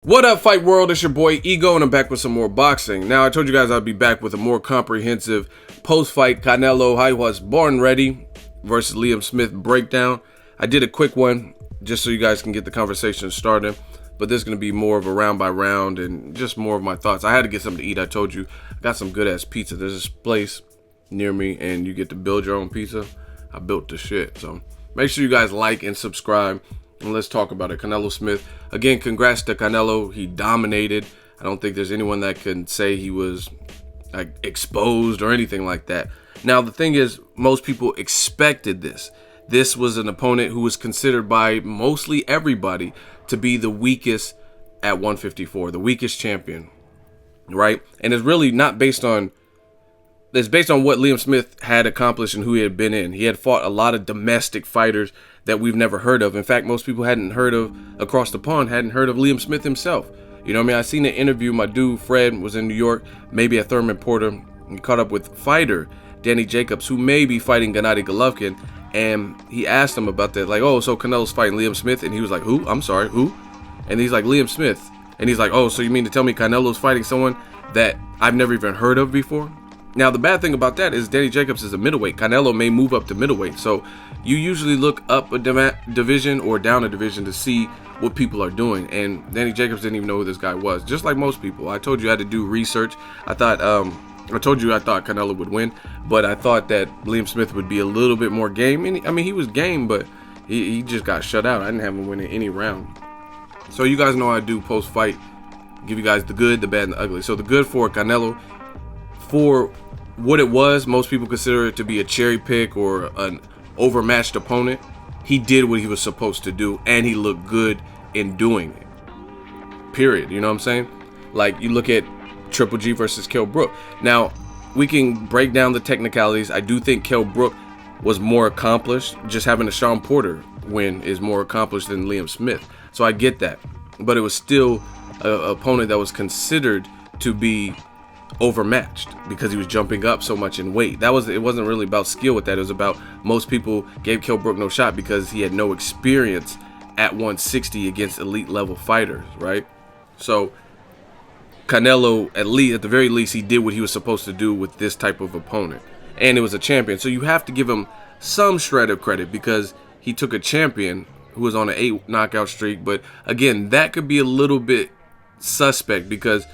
What up, Fight World? It's your boy Ego, and I'm back with some more boxing. Now, I told you guys I'd be back with a more comprehensive post-fight Canelo I was born ready versus Liam Smith breakdown. I did a quick one just so you guys can get the conversation started, but this is going to be more of a round by round and just more of my thoughts. I had to get something to eat. I told you I got some good ass pizza. There's this place near me, and you get to build your own pizza. I built the shit, so make sure you guys like and subscribe. And let's talk about it. Canelo Smith. Again, congrats to Canelo. He dominated. I don't think there's anyone that can say he was like exposed or anything like that. Now, the thing is, most people expected this. This was an opponent who was considered by mostly everybody to be the weakest at 154, the weakest champion, right? And it's really not based on, it's based on what Liam Smith had accomplished and who he had been in. He had fought a lot of domestic fighters that we've never heard of. In fact, most people hadn't heard of, across the pond, hadn't heard of Liam Smith himself. You know what I mean? I seen an interview. My dude, Fred, was in New York, maybe at Thurman Porter. He caught up with fighter Danny Jacobs, who may be fighting Gennady Golovkin. And he asked him about that. Like, oh, so Canelo's fighting Liam Smith? And he was like, who? I'm sorry, who? And he's like, Liam Smith. And he's like, oh, so you mean to tell me Canelo's fighting someone that I've never even heard of before? Now, the bad thing about that is Danny Jacobs is a middleweight. Canelo may move up to middleweight. So you usually look up a division or down a division to see what people are doing. And Danny Jacobs didn't even know who this guy was, just like most people. I told you I had to do research. I told you I thought Canelo would win, but I thought that Liam Smith would be a little bit more game. And I mean, he was game, but he just got shut out. I didn't have him winning any round. So you guys know I do post-fight. Give you guys the good, the bad, and the ugly. So the good for Canelo, for what it was, most people consider it to be a cherry pick or an overmatched opponent. He did what he was supposed to do, and he looked good in doing it. Period. You know what I'm saying? Like, you look at Triple G versus Kell Brook. Now, we can break down the technicalities. I do think Kell Brook was more accomplished. Just having a Sean Porter win is more accomplished than Liam Smith. So I get that. But it was still an opponent that was considered to be overmatched because he was jumping up so much in weight. It wasn't really about skill with that. It was about, most people gave Kell Brook no shot because he had no experience at 160 against elite level fighters, right? So Canelo, at the very least, he did what he was supposed to do with this type of opponent, and it was a champion. So you have to give him some shred of credit because he took a champion who was on an 8 knockout streak. But again, that could be a little bit suspect because,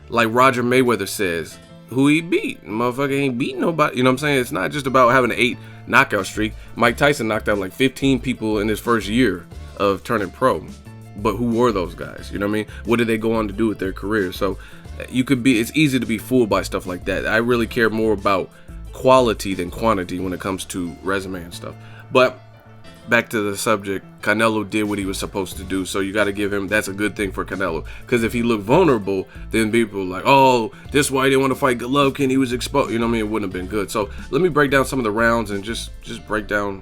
like Roger Mayweather says, who he beat? Motherfucker ain't beat nobody. You know what I'm saying? It's not just about having an 8 knockout streak. Mike Tyson knocked out like 15 people in his first year of turning pro. But who were those guys? You know what I mean? What did they go on to do with their career? So it's easy to be fooled by stuff like that. I really care more about quality than quantity when it comes to resume and stuff. But back to the subject, Canelo did what he was supposed to do, so you got to give him, that's a good thing for Canelo, because if he looked vulnerable, then people were like, oh, this is why he didn't want to fight Golovkin, he was exposed, you know what I mean? It wouldn't have been good. So let me break down some of the rounds and just break down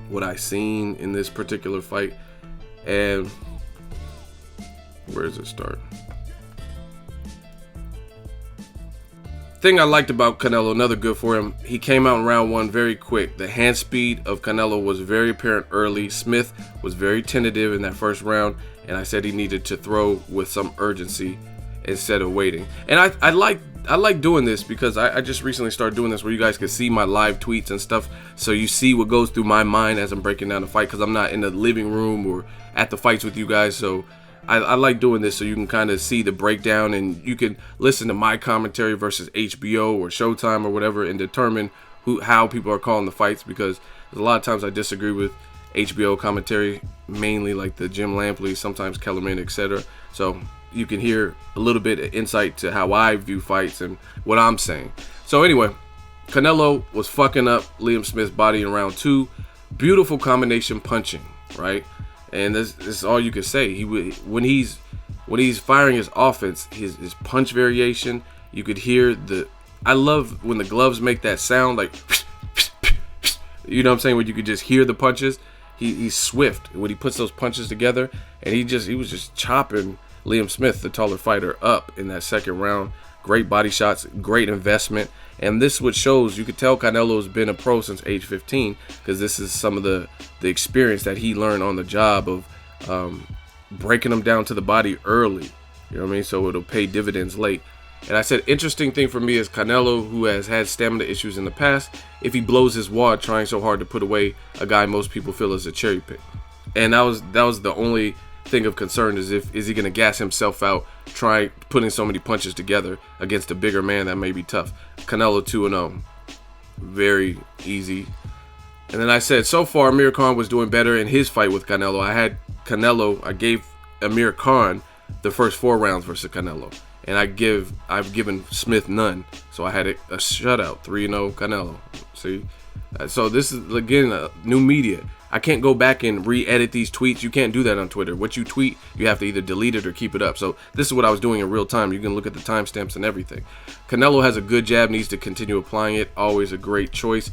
what I seen in this particular fight. And where does it start? Thing I liked about Canelo, another good for him, he came out in round 1 very quick. The hand speed of Canelo was very apparent early. Smith was very tentative in that first round, and I said he needed to throw with some urgency instead of waiting. And I like doing this because I just recently started doing this where you guys can see my live tweets and stuff, so you see what goes through my mind as I'm breaking down the fight, because I'm not in the living room or at the fights with you guys. So I like doing this so you can kind of see the breakdown, and you can listen to my commentary versus HBO or Showtime or whatever and determine how people are calling the fights, because there's a lot of times I disagree with HBO commentary, mainly like the Jim Lampley, sometimes Kellerman, etc. So you can hear a little bit of insight to how I view fights and what I'm saying. So anyway, Canelo was fucking up Liam Smith's body in round 2. Beautiful combination punching, right? And this is all you can say. When he's firing his offense, his punch variation, you could hear I love when the gloves make that sound, like, you know what I'm saying, when you could just hear the punches. He's swift when he puts those punches together, and he was just chopping Liam Smith, the taller fighter, up in that second round. Great body shots, great investment. And this is what shows, you could tell Canelo's been a pro since age 15, because this is some of the experience that he learned on the job of breaking him down to the body early. You know what I mean? So it'll pay dividends late. And I said, interesting thing for me is Canelo, who has had stamina issues in the past, if he blows his wad trying so hard to put away a guy most people feel is a cherry pick. And that was the only thing of concern, is he going to gas himself out trying putting so many punches together against a bigger man that may be tough. Canelo 2-0. Very easy. And then I said, so far Amir Khan was doing better in his fight with Canelo. I gave Amir Khan the first 4 rounds versus Canelo. And I've given Smith none. So I had a shutout, 3-0 Canelo. See? So this is, again, new media. I can't go back and re-edit these tweets. You can't do that on Twitter. What you tweet, you have to either delete it or keep it up. So this is what I was doing in real time. You can look at the timestamps and everything. Canelo has a good jab, needs to continue applying it. Always a great choice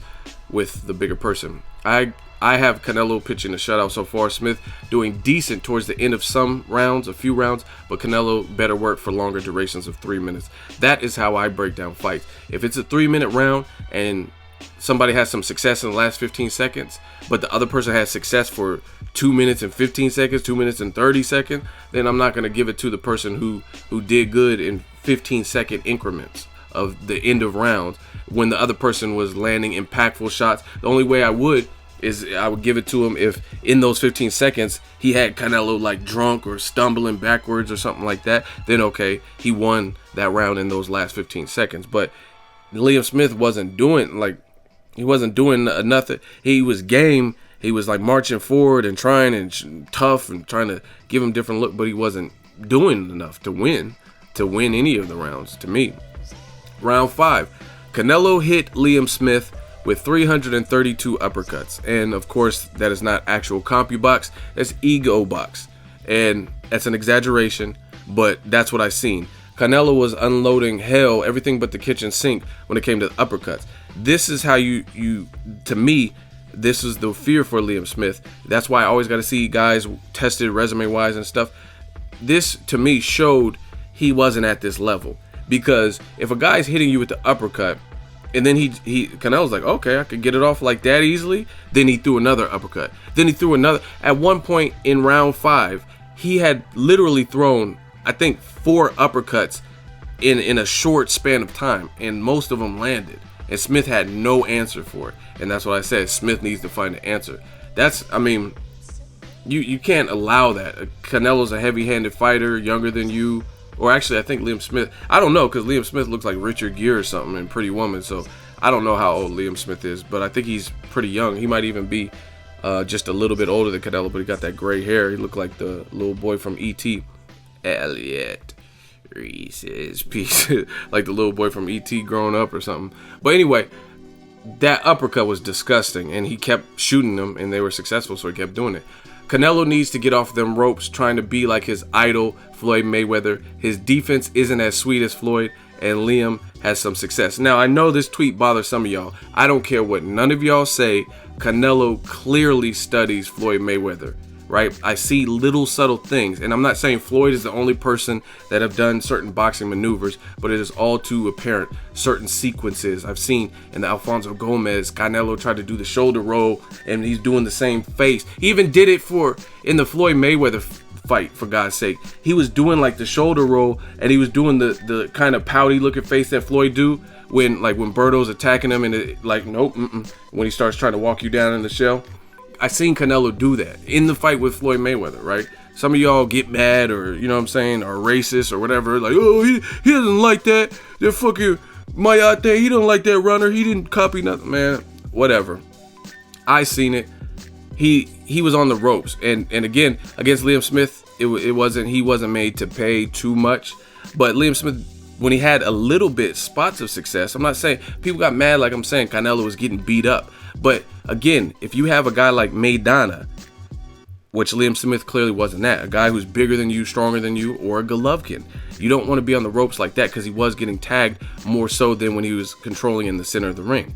with the bigger person. I have Canelo pitching a shutout so far. Smith doing decent towards the end of some rounds, a few rounds, but Canelo better work for longer durations of 3 minutes. That is how I break down fights. If it's a 3-minute round and somebody has some success in the last 15 seconds, but the other person has success for 2 minutes and 15 seconds, 2 minutes and 30 seconds, then I'm not going to give it to the person who did good in 15-second increments of the end of rounds when the other person was landing impactful shots. The only way I would give it to him if in those 15 seconds he had Canelo like drunk or stumbling backwards or something like that. Then okay, he won that round in those last 15 seconds. But Liam Smith wasn't doing nothing. He was game. He was like marching forward and trying and tough and trying to give him different look, but he wasn't doing enough to win any of the rounds to me. Round 5, Canelo hit Liam Smith with 332 uppercuts. And of course, that is not actual CompuBox, that's Ego Box. And that's an exaggeration, but that's what I seen. Canelo was unloading hell, everything but the kitchen sink when it came to uppercuts. This is how to me, this is the fear for Liam Smith. That's why I always got to see guys tested resume-wise and stuff. This, to me, showed he wasn't at this level. Because if a guy's hitting you with the uppercut, and then Canelo's like, okay, I could get it off like that easily. Then he threw another uppercut. Then he threw another. At one point in round 5, he had literally thrown, I think, 4 uppercuts in a short span of time, and most of them landed. And Smith had no answer for it. And that's what I said. Smith needs to find an answer. You can't allow that. Canelo's a heavy-handed fighter, younger than you. Or actually, I think Liam Smith, I don't know, because Liam Smith looks like Richard Gere or something in Pretty Woman. So I don't know how old Liam Smith is, but I think he's pretty young. He might even be just a little bit older than Canelo, but he got that gray hair. He looked like the little boy from E.T. Elliot Reese's Pieces. Like the little boy from E.T. growing up or something. But anyway, that uppercut was disgusting, and he kept shooting them, and they were successful, so he kept doing it. Canelo needs to get off them ropes trying to be like his idol, Floyd Mayweather. His defense isn't as sweet as Floyd, and Liam has some success. Now, I know this tweet bothers some of y'all. I don't care what none of y'all say. Canelo clearly studies Floyd Mayweather, right? I see little subtle things, and I'm not saying Floyd is the only person that have done certain boxing maneuvers, but it is all too apparent. Certain sequences I've seen in the Alfonso Gomez, Canelo tried to do the shoulder roll, and he's doing the same face. He even did it in the Floyd Mayweather fight, for God's sake. He was doing like the shoulder roll, and he was doing the kind of pouty looking face that Floyd do when Berto's attacking him, and when he starts trying to walk you down in the shell. I seen Canelo do that in the fight with Floyd Mayweather, right? Some of y'all get mad or, you know what I'm saying, or racist or whatever. Like, oh, he doesn't like that. That fucking Mayate, he don't like that runner. He didn't copy nothing, man. Whatever. I seen it. He was on the ropes. And again, against Liam Smith, he wasn't made to pay too much. But Liam Smith, when he had a little bit spots of success, I'm not saying people got mad like I'm saying Canelo was getting beat up. But again, if you have a guy like Maidana, which Liam Smith clearly wasn't that, a guy who's bigger than you, stronger than you, or a Golovkin, you don't want to be on the ropes like that because he was getting tagged more so than when he was controlling in the center of the ring.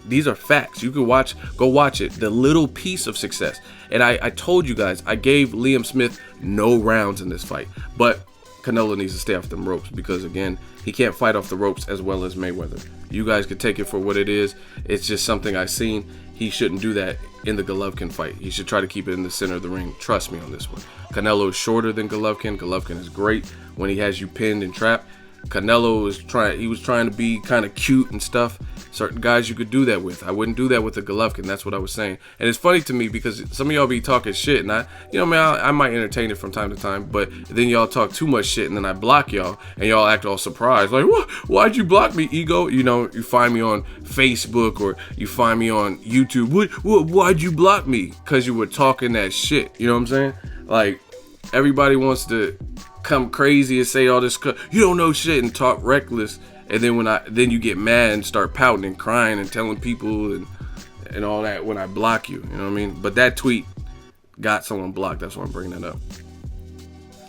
These are facts. You can go watch it. The little piece of success. And I told you guys, I gave Liam Smith no rounds in this fight. But Canelo needs to stay off them ropes because, again, he can't fight off the ropes as well as Mayweather. You guys could take it for what it is. It's just something I've seen. he shouldn't do that in the Golovkin fight. He should try to keep it in the center of the ring. Trust me on this one. Canelo is shorter than Golovkin. Golovkin is great when he has you pinned and trapped. Canelo was trying to be kind of cute and stuff. Certain guys you could do that with. I wouldn't do that with the Golovkin. That's what I was saying. And it's funny to me because some of y'all be talking shit, and I might entertain it from time to time, but then y'all talk too much shit, and then I block y'all, and y'all act all surprised, like, what? Why'd you block me, ego? You know, you find me on Facebook or you find me on YouTube. Why'd you block me? Because you were talking that shit. You know what I'm saying? Like, everybody wants to come crazy and say all this, you don't know shit, and talk reckless, and then you get mad and start pouting and crying and telling people and all that when I block you. You know what I mean? But that tweet got someone blocked. That's why I'm bringing that up.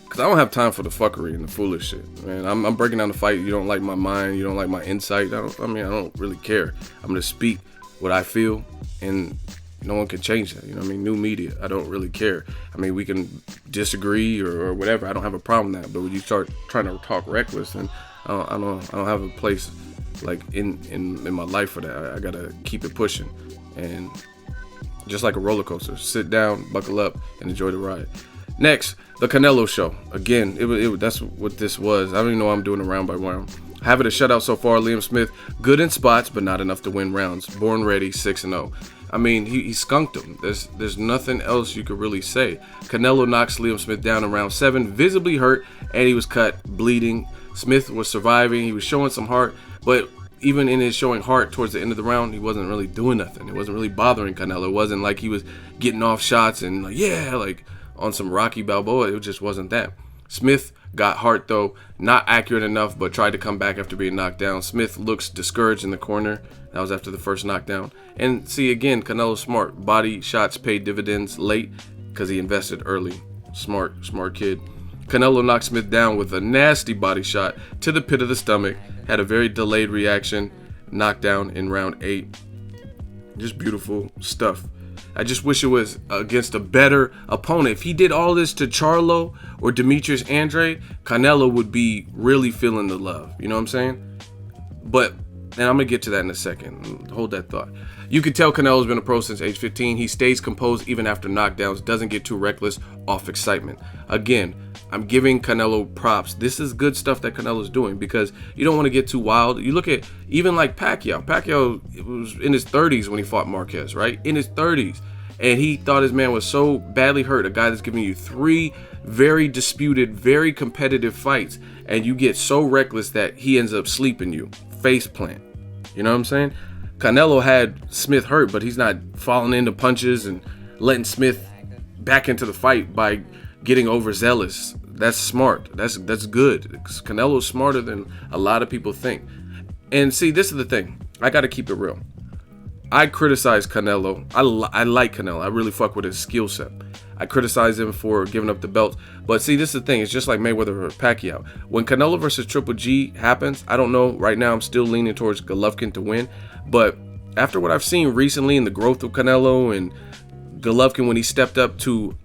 Because I don't have time for the fuckery and the foolish shit, man. I'm breaking down the fight. You don't like my mind. You don't like my insight. I don't really care. I'm going to speak what I feel, and no one can change that. You know what I mean? New media. I don't really care. I mean, we can disagree or whatever. I don't have a problem with that. But when you start trying to talk reckless, then I don't have a place like in my life for that. I gotta keep it pushing, and just like a roller coaster, sit down, buckle up, and enjoy the ride. Next, the Canelo show. Again, that's what this was. I don't even know why I'm doing it round by round. Having a shutout so far. Liam Smith, good in spots, but not enough to win rounds. Born ready, 6-0. I mean, he skunked him. There's nothing else you could really say. Canelo knocks Liam Smith down in round 7, visibly hurt, and he was cut, bleeding. Smith was surviving. He was showing some heart, but even in his showing heart towards the end of the round, he wasn't really doing nothing. It wasn't really bothering Canelo. It wasn't like he was getting off shots and like on some Rocky Balboa. It just wasn't that. Smith got heart though, not accurate enough, but tried to come back after being knocked down. Smith looks discouraged in the corner. That was after the first knockdown. And see, again, Canelo's smart. Body shots paid dividends late because he invested early. Smart kid. Canelo knocked Smith down with a nasty body shot to the pit of the stomach. Had a very delayed reaction. Knockdown in round 8. Just beautiful stuff. I just wish it was against a better opponent. If he did all this to Charlo or Demetrius Andrade, Canelo would be really feeling the love. You know what I'm saying? But, and I'm going to get to that in a second. Hold that thought. You can tell Canelo's been a pro since age 15. He stays composed even after knockdowns, doesn't get too reckless off excitement. Again, I'm giving Canelo props. This is good stuff that Canelo's doing because you don't want to get too wild. You look at even like Pacquiao. Pacquiao was in his 30s when he fought Marquez, right? In his 30s. And he thought his man was so badly hurt. A guy that's giving you 3 very disputed, very competitive fights. And you get so reckless that he ends up sleeping you. Face plant. You know what I'm saying? Canelo had Smith hurt, but he's not falling into punches and letting Smith back into the fight by getting overzealous. That's smart. That's good. Canelo's smarter than a lot of people think. And see, this is the thing. I got to keep it real. I criticize Canelo. I like Canelo. I really fuck with his skill set. I criticize him for giving up the belt. But see, this is the thing. It's just like Mayweather or Pacquiao. When Canelo versus Triple G happens, I don't know. Right now, I'm still leaning towards Golovkin to win. But after what I've seen recently in the growth of Canelo and Golovkin when he stepped up to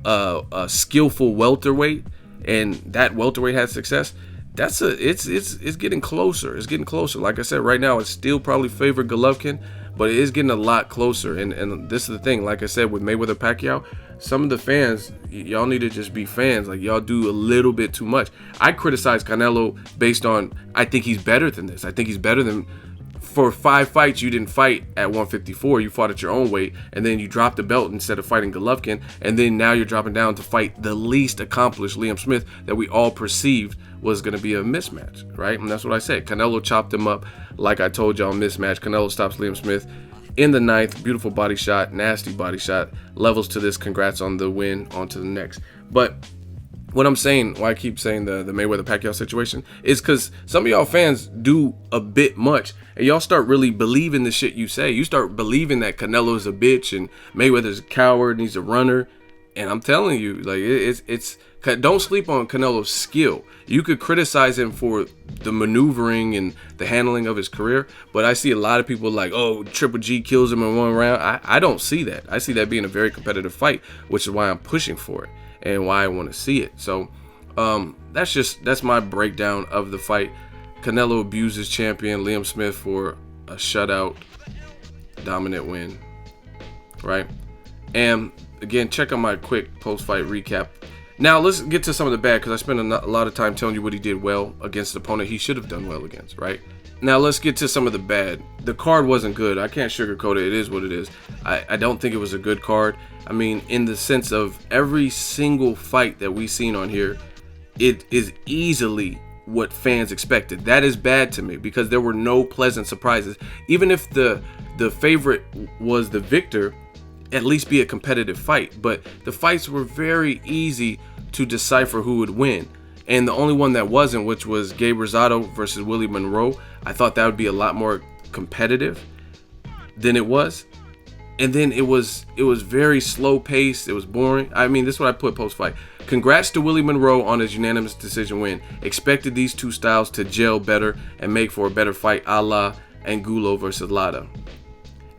a skillful welterweight and that welterweight had success, it's getting closer. It's getting closer. Like I said, right now, it's still probably favored Golovkin, but it is getting a lot closer. And this is the thing. Like I said, with Mayweather Pacquiao, some of the fans, y'all need to just be fans. Like, y'all do a little bit too much. I criticize Canelo based on, I think he's better than this. I think he's better than, for 5 fights, you didn't fight at 154. You fought at your own weight, and then you dropped the belt instead of fighting Golovkin, and then now you're dropping down to fight the least accomplished Liam Smith that we all perceived was going to be a mismatch, right? And that's what I said. Canelo chopped him up, like I told y'all, mismatch. Canelo stops Liam Smith in the 9th. Beautiful body shot, nasty body shot. Levels to this. Congrats on the win. On to the next. But what I'm saying, why I keep saying the Mayweather-Pacquiao situation, is because some of y'all fans do a bit much, and y'all start really believing the shit you say. You start believing that Canelo's a bitch and Mayweather's a coward and he's a runner. And I'm telling you, like, it's don't sleep on Canelo's skill. You could criticize him for the maneuvering and the handling of his career, but I see a lot of people like, oh, Triple G kills him in 1 round. I don't see that. I see that being a very competitive fight, which is why I'm pushing for it and why I want to see it. So that's my breakdown of the fight. Canelo abuses champion Liam Smith for a shutout, dominant win. right? And again, check out my quick post-fight recap. Now let's get to some of the bad, because I spent a lot of time telling you what he did well against the opponent he should have done well against, right? Now let's get to some of the bad. The card wasn't good. I can't sugarcoat it. It is what it is. I don't think it was a good card. I mean, in the sense of every single fight that we've seen on here, it is easily what fans expected. That is bad to me, because there were no pleasant surprises. Even if the favorite was the victor, at least be a competitive fight. But the fights were very easy to decipher who would win. And the only one that wasn't, which was Gabe Rosado versus Willie Monroe, I thought that would be a lot more competitive than it was. And then it was very slow paced. It was boring. I mean, this is what I put post fight. Congrats to Willie Monroe on his unanimous decision win. Expected these two styles to gel better and make for a better fight, a la Angulo versus Lada.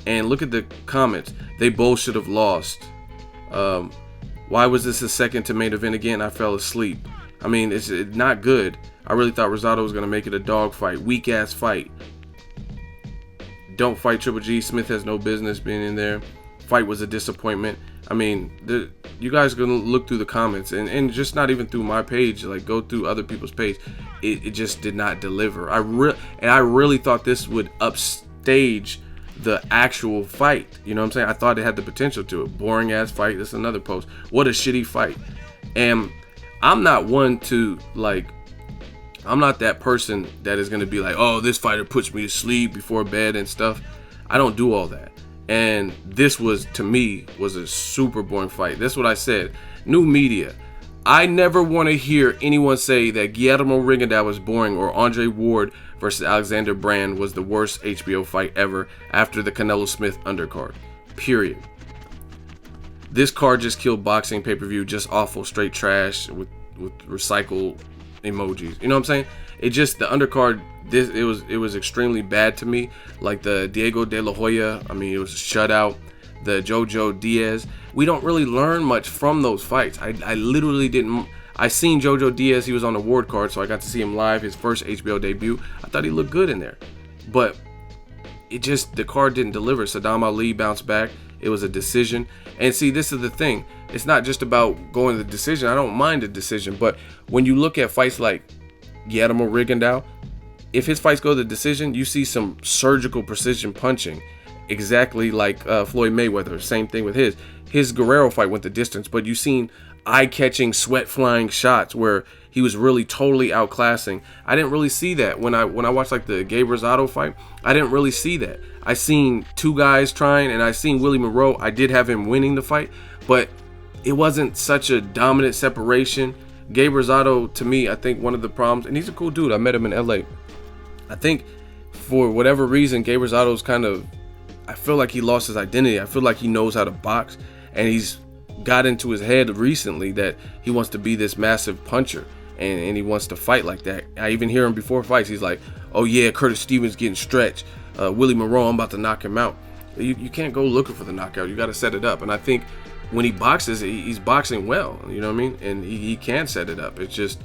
And look at the comments. They both should have lost. Why was this a second to main event again? I fell asleep. I mean, it's not good. I really thought Rosado was going to make it a dog fight. Weak ass fight. Don't fight Triple G. Smith has no business being in there. Fight was a disappointment. I mean, you guys are going to look through the comments and just not even through my page, like go through other people's page. It just did not deliver. I really thought this would upstage the actual fight. You know what I'm saying? I thought it had the potential to. Boring ass fight. This is another post. What a shitty fight. And I'm not one to I'm not that person that is going to be like, oh, this fighter puts me to sleep before bed and stuff. I don't do all that. And this was, to me, was a super boring fight. That's what I said. New media. I never want to hear anyone say that Guillermo Rigondeaux was boring or Andre Ward versus Alexander Brand was the worst HBO fight ever after the Canelo Smith undercard. Period. This card just killed boxing pay-per-view. Just awful, straight trash with recycled emojis. You know what I'm saying? It just, the undercard, it was extremely bad to me. Like the Diego De La Hoya, I mean, it was a shutout. The Jojo Diaz, we don't really learn much from those fights. I literally didn't. I seen Jojo Diaz, he was on the Ward card, so I got to see him live, his first HBO debut. I thought he looked good in there, but it just, the card didn't deliver. Saddam Ali bounced back. It was a decision. And see, this is the thing. It's not just about going to the decision. I don't mind the decision, but when you look at fights like Guillermo Rigondeaux, if his fights go to the decision, you see some surgical precision punching, exactly like Floyd Mayweather. Same thing with his Guerrero fight went the distance, but you seen eye-catching, sweat-flying shots where he was really totally outclassing. I didn't really see that when I watched like the Gabe Rosado fight. I didn't really see that. I seen two guys trying, and I seen Willie Monroe. I did have him winning the fight, but it wasn't such a dominant separation. Gabe Rosado, to me, I think one of the problems, and he's a cool dude. I met him in LA. I think for whatever reason, Gabe Rosado's kind of, I feel like he lost his identity. I feel like he knows how to box, and he's got into his head recently that he wants to be this massive puncher, and he wants to fight like that. I even hear him before fights. He's like, oh yeah, Curtis Stevens getting stretched. Willie Monroe, I'm about to knock him out. You can't go looking for the knockout. You got to set it up. And I think when he boxes, he's boxing well. You know what I mean? And he can set it up. It's just,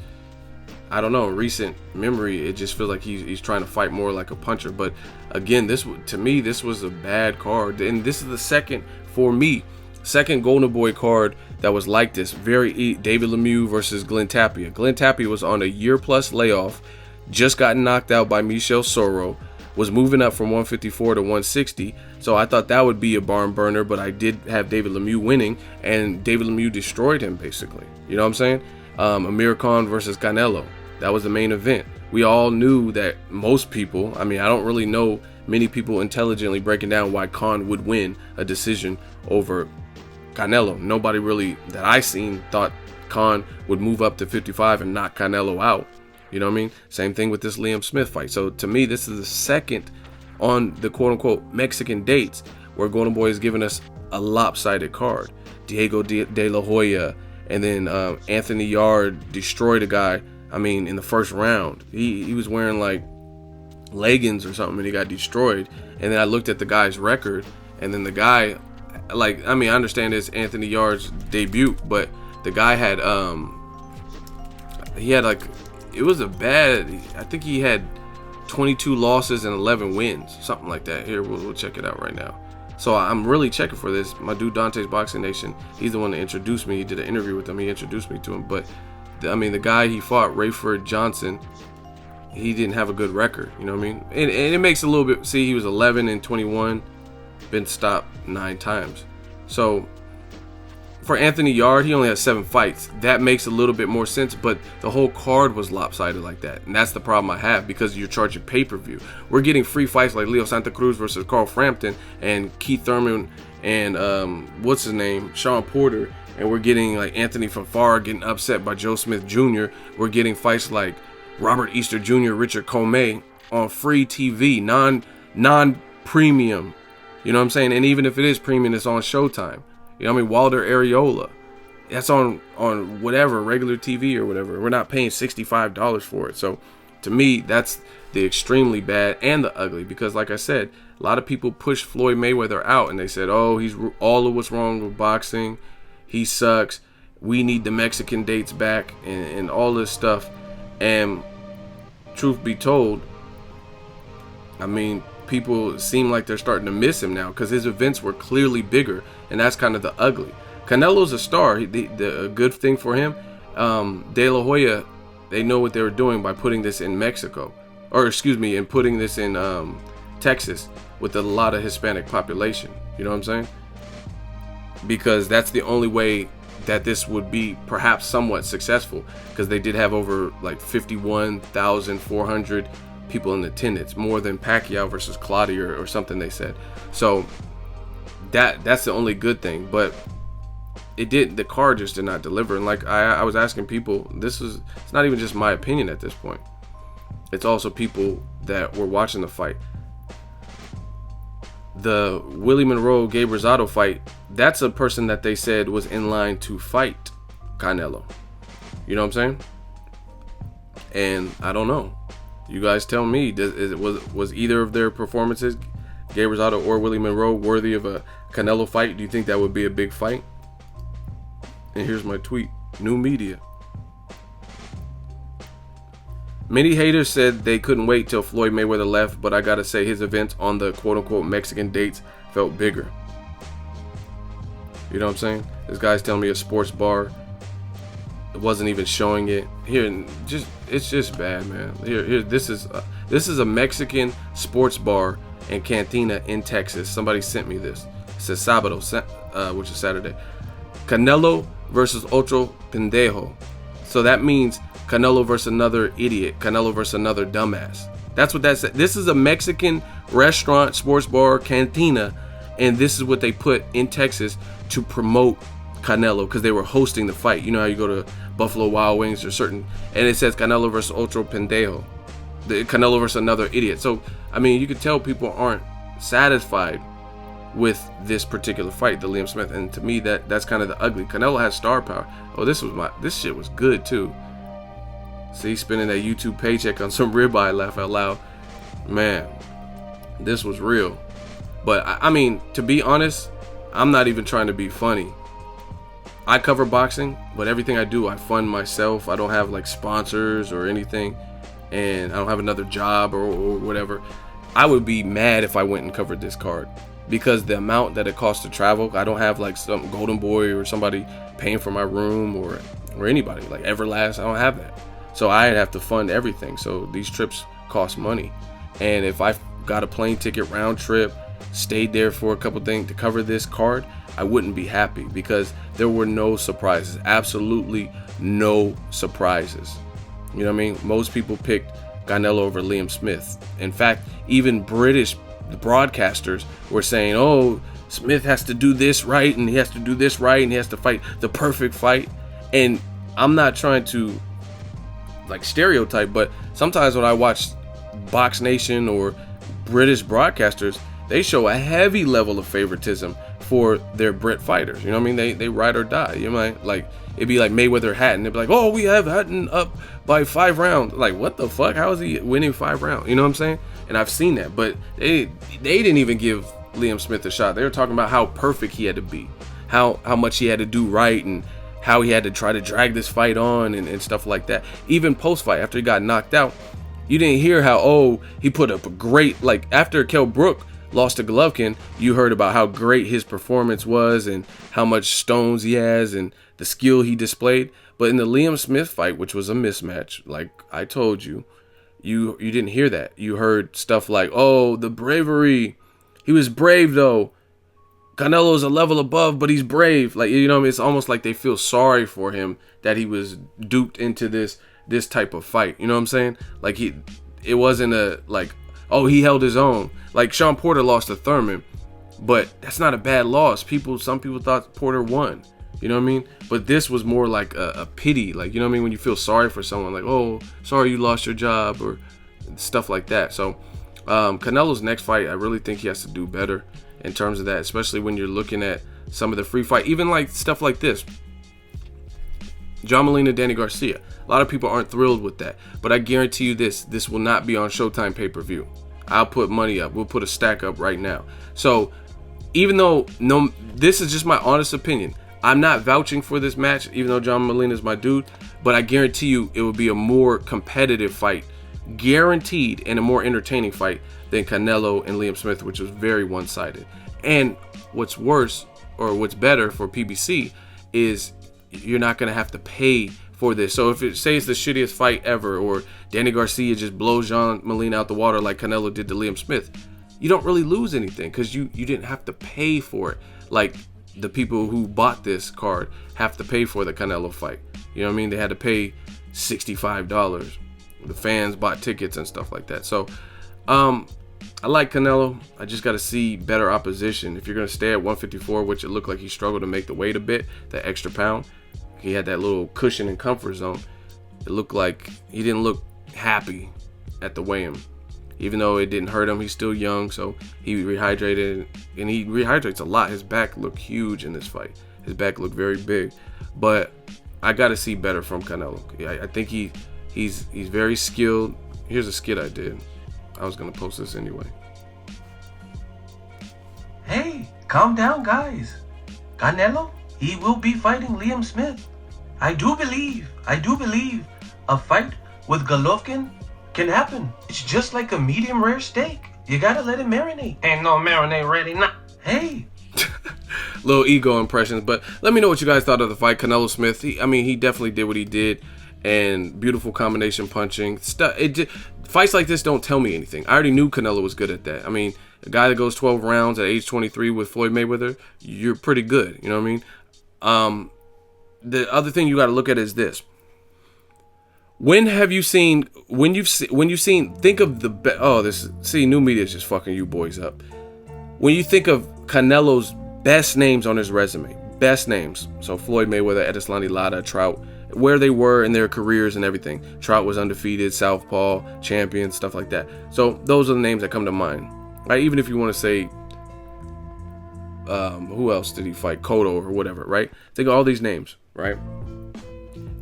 I don't know, recent memory, it just feels like he's trying to fight more like a puncher. But again, to me, this was a bad card. And this is the second Golden Boy card that was like this. David Lemieux versus Glenn Tapia. Glenn Tapia was on a year-plus layoff, just got knocked out by Michel Soro, was moving up from 154 to 160. So I thought that would be a barn burner, but I did have David Lemieux winning, and David Lemieux destroyed him, basically. You know what I'm saying? Amir Khan versus Canelo. That was the main event. We all knew that most people, I mean, I don't really know many people intelligently breaking down why Khan would win a decision over Canelo. Nobody really that I seen thought Khan would move up to 55 and knock Canelo out. You know what I mean? Same thing with this Liam Smith fight. So to me, this is the second on the quote-unquote Mexican dates where Golden Boy is giving us a lopsided card. Diego De La Hoya, and then Anthony Yard destroyed a guy, I mean, in the first round. He was wearing like leggings or something, and he got destroyed. And then I looked at the guy's record, and then the guy, like, I mean, I understand it's Anthony Yard's debut, but the guy had he had like, it was a bad, I think he had 22 losses and 11 wins, something like that. Here, we'll check it out right now. So I'm really checking for this. My dude Dante's Boxing Nation, he's the one that introduced me. He did an interview with him. He introduced me to him. But I mean, the guy he fought, Rayford Johnson, he didn't have a good record. You know what I mean? And it makes a little bit. See, he was 11-21, been stopped 9 times. So for Anthony Yarde, he only has 7 fights. That makes a little bit more sense, but the whole card was lopsided like that. And that's the problem I have, because you're charging pay-per-view. We're getting free fights like Leo Santa Cruz versus Carl Frampton and Keith Thurman and what's his name, Sean Porter. And we're getting like Anthony Fanfara getting upset by Joe Smith Jr. We're getting fights like Robert Easter Jr., Richard Comey on free TV, non-premium. You know what I'm saying? And even if it is premium, it's on Showtime. You know what I mean? Wilder Areola, that's on whatever, regular TV or whatever. We're not paying $65 for it. So to me, that's the extremely bad and the ugly, because like I said, a lot of people push Floyd Mayweather out and they said, oh, he's all of what's wrong with boxing. He sucks. We need the Mexican dates back and all this stuff. And truth be told, I mean, people seem like they're starting to miss him now, because his events were clearly bigger, and that's kind of the ugly. Canelo's a star. A good thing for him, De La Hoya, they know what they were doing by putting this in Mexico, or excuse me, and putting this in Texas with a lot of Hispanic population. You know what I'm saying? Because that's the only way that this would be perhaps somewhat successful, because they did have over like 51,400 people in attendance, more than Pacquiao versus Claudia or something they said. So that's the only good thing, but the card just did not deliver. And like I was asking people, it's not even just my opinion at this point, it's also people that were watching the fight. The Willie Monroe Gabe Rosado fight, that's a person that they said was in line to fight Canelo. You know what I'm saying? And I don't know. You guys tell me, was either of their performances, Gabe Rosado or Willie Monroe, worthy of a Canelo fight? Do you think that would be a big fight? And here's my tweet. New media. Many haters said they couldn't wait till Floyd Mayweather left, but I gotta say his events on the quote-unquote Mexican dates felt bigger. You know what I'm saying? This guy's telling me a sports bar, it wasn't even showing it. Here, it's just bad, man. Here, this is a Mexican sports bar and cantina in Texas. Somebody sent me this. It says Sábado, which is Saturday. Canelo versus otro pendejo. So that means Canelo versus another idiot. Canelo versus another dumbass. That's what that said. This is a Mexican restaurant, sports bar, cantina, and this is what they put in Texas to promote Canelo, because they were hosting the fight. You know how you go to Buffalo Wild Wings or certain, and it says Canelo versus otro pendejo. The Canelo versus another idiot. So, I mean, you could tell people aren't satisfied with this particular fight, the Liam Smith, and to me that's kind of the ugly. Canelo has star power. Oh, this shit was good too. See, spending that YouTube paycheck on some ribeye, laugh out loud. Man, this was real. But I mean, to be honest, I'm not even trying to be funny. I cover boxing, but everything I do, I fund myself. I don't have like sponsors or anything, and I don't have another job or whatever. I would be mad if I went and covered this card, because the amount that it costs to travel, I don't have like some golden boy or somebody paying for my room or anybody like Everlast. I don't have that. So I'd have to fund everything. So these trips cost money. And if I got a plane ticket round trip, stayed there for a couple things to cover this card, I wouldn't be happy, because there were no surprises. Absolutely no surprises. You know what I mean? Most people picked Canelo over Liam Smith. In fact, even British broadcasters were saying, oh, Smith has to do this right, and he has to do this right, and he has to fight the perfect fight. And I'm not trying to like stereotype, but sometimes when I watch Box Nation or British broadcasters, they show a heavy level of favoritism for their Brit fighters. You know what I mean? They ride or die. You know, like it'd be like Mayweather Hatton. They'd be like, oh, we have Hatton up by 5 rounds. Like, what the fuck? How is he winning 5 rounds? You know what I'm saying? And I've seen that, but they didn't even give Liam Smith a shot. They were talking about how perfect he had to be, how much he had to do right, and how he had to try to drag this fight on and stuff like that. Even post-fight, after he got knocked out, you didn't hear how, oh, he put up a great, like after Kell Brook lost to Golovkin, you heard about how great his performance was and how much stones he has and the skill he displayed. But in the Liam Smith fight, which was a mismatch, like I told you, you didn't hear that. You heard stuff like, oh, the bravery. He was brave, though. Canelo's a level above, but he's brave. Like, you know what I mean? It's almost like they feel sorry for him that he was duped into this type of fight. You know what I'm saying? Like, it wasn't a, like, oh, he held his own. Like, Sean Porter lost to Thurman, but that's not a bad loss. Some people thought Porter won. You know what I mean? But this was more like a pity. Like, you know what I mean? When you feel sorry for someone, like, oh, sorry you lost your job or stuff like that. So, Canelo's next fight, I really think he has to do better in terms of that, especially when you're looking at some of the free fight, even like stuff like this. John Molina, Danny Garcia. A lot of people aren't thrilled with that, but I guarantee you this will not be on Showtime pay-per-view. I'll put money up. We'll put a stack up right now. So even though this is just my honest opinion, I'm not vouching for this match, even though John Molina is my dude, but I guarantee you it will be a more competitive fight, guaranteed, and a more entertaining fight than Canelo and Liam Smith, which was very one-sided. And what's worse, or what's better for PBC, is you're not going to have to pay for this. So if it's the shittiest fight ever, or Danny Garcia just blows John Molina out the water like Canelo did to Liam Smith, you don't really lose anything because you didn't have to pay for it. Like the people who bought this card have to pay for the Canelo fight. You know what I mean? They had to pay $65. The fans bought tickets and stuff like that. So I like Canelo. I just got to see better opposition. If you're going to stay at 154, which it looked like he struggled to make the weight a bit, that extra pound, he had that little cushion and comfort zone. It looked like he didn't look happy at the weigh-in. Even though it didn't hurt him, he's still young, so he rehydrated, and he rehydrates a lot. His back looked huge in this fight. His back looked very big. But I got to see better from Canelo. I think he's very skilled. Here's a skit I did. I was going to post this anyway. Hey, calm down, guys. Canelo, he will be fighting Liam Smith. I do believe a fight with Golovkin can happen. It's just like a medium rare steak. You gotta let it marinate. Ain't no marinade ready now. Hey. Little ego impressions, but let me know what you guys thought of the fight. Canelo Smith, he definitely did what he did, and beautiful combination punching. Fights like this don't tell me anything. I already knew Canelo was good at that. I mean, a guy that goes 12 rounds at age 23 with Floyd Mayweather, you're pretty good. You know what I mean? The other thing you got to look at is this. When you've seen, think of new media is just fucking you boys up. When you think of Canelo's best names on his resume, best names, so Floyd Mayweather, Edeslani Lara, Trout, where they were in their careers and everything. Trout was undefeated, southpaw, champion, stuff like that. So those are the names that come to mind. Right? Even if you want to say, who else did he fight? Cotto or whatever, right? Think of all these names, right?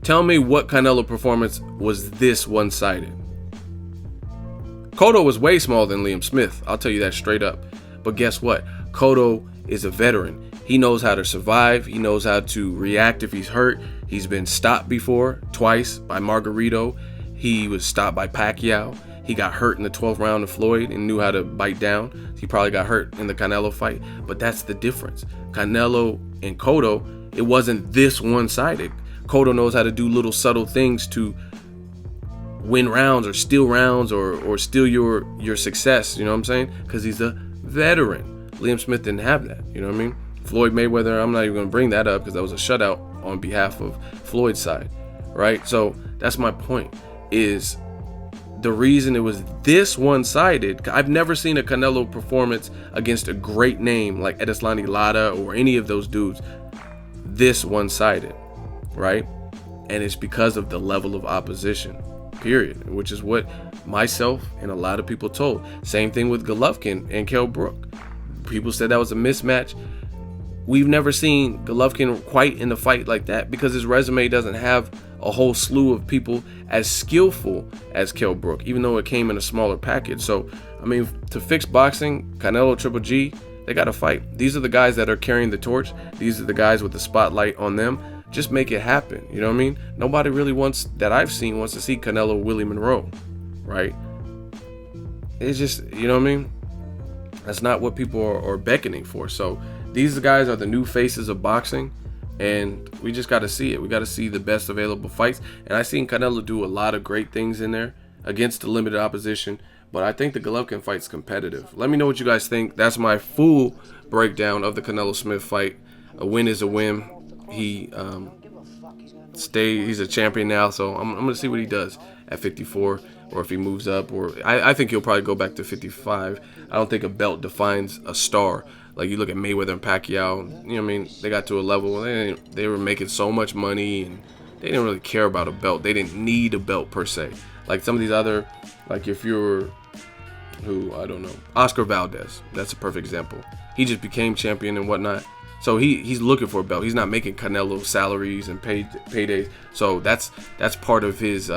Tell me what Canelo performance was this one-sided. Cotto was way smaller than Liam Smith. I'll tell you that straight up. But guess what? Cotto is a veteran. He knows how to survive. He knows how to react if he's hurt. He's been stopped before, twice, by Margarito. He was stopped by Pacquiao. He got hurt in the 12th round of Floyd and knew how to bite down. He probably got hurt in the Canelo fight. But that's the difference. Canelo and Cotto, it wasn't this one-sided. Cotto knows how to do little subtle things to win rounds or steal your success. You know what I'm saying? Because he's a veteran. Liam Smith didn't have that. You know what I mean? Floyd Mayweather, I'm not even going to bring that up because that was a shutout on behalf of Floyd's side, right? So that's my point, is the reason it was this one-sided. I've never seen a Canelo performance against a great name like Edeslani Lara or any of those dudes this one-sided, right? And it's because of the level of opposition, period, which is what myself and a lot of people told. Same thing with Golovkin and Kell Brook. People said that was a mismatch. We've never seen Golovkin quite in the fight like that because his resume doesn't have a whole slew of people as skillful as Kell Brook, even though it came in a smaller package. So, I mean, to fix boxing, Canelo, Triple G, they got to fight. These are the guys that are carrying the torch. These are the guys with the spotlight on them. Just make it happen. You know what I mean? Nobody really wants to see Canelo, Willie, Monroe, right? It's just, you know what I mean? That's not what people are beckoning for. So these guys are the new faces of boxing, and we just got to see it. We got to see the best available fights. And I've seen Canelo do a lot of great things in there against the limited opposition, but I think the Golovkin fight's competitive. Let me know what you guys think. That's my full breakdown of the Canelo Smith fight. A win is a win. He's a champion now, so I'm gonna see what he does at 54, or if he moves up, or I think he'll probably go back to 55. I don't think a belt defines a star. Like, you look at Mayweather and Pacquiao, you know what I mean? They got to a level where they were making so much money, and they didn't really care about a belt. They didn't need a belt per se. Like some of these other, like if you're, I don't know, Oscar Valdez, that's a perfect example. He just became champion and whatnot. So he's looking for a belt. He's not making Canelo salaries and paydays. So that's part of his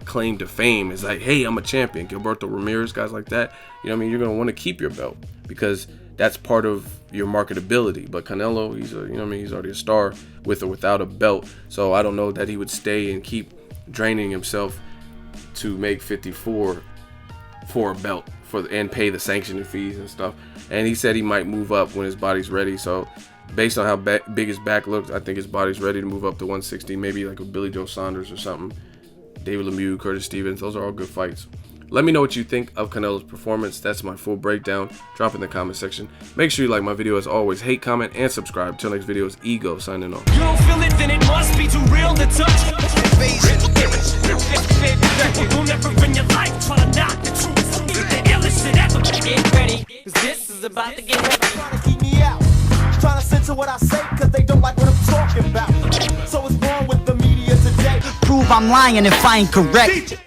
claim to fame. Is like, hey, I'm a champion. Gilberto Ramirez, guys like that. You know what I mean? You're gonna want to keep your belt because that's part of your marketability. But Canelo, he's he's already a star with or without a belt. So I don't know that he would stay and keep draining himself to make 54 for a belt and pay the sanctioning fees and stuff. And he said he might move up when his body's ready. So based on how big his back looks, I think his body's ready to move up to 160, maybe like a Billy Joe Saunders or something. David Lemieux, Curtis Stevens, those are all good fights. Let me know what you think of Canelo's performance. That's my full breakdown. Drop in the comment section. Make sure you like my video as always. Hate, comment, and subscribe. Till next video is Ego signing off. You don't feel it, then it must be too real to touch. You'll never in your life try to knock the truth. The illest shit ever. Get ready, 'cause this is about to get heavy. Trying to keep me out. Trying to censor what I say, 'cause they don't like what I'm talking about. So it's wrong with the media today. Prove I'm lying if I ain't correct.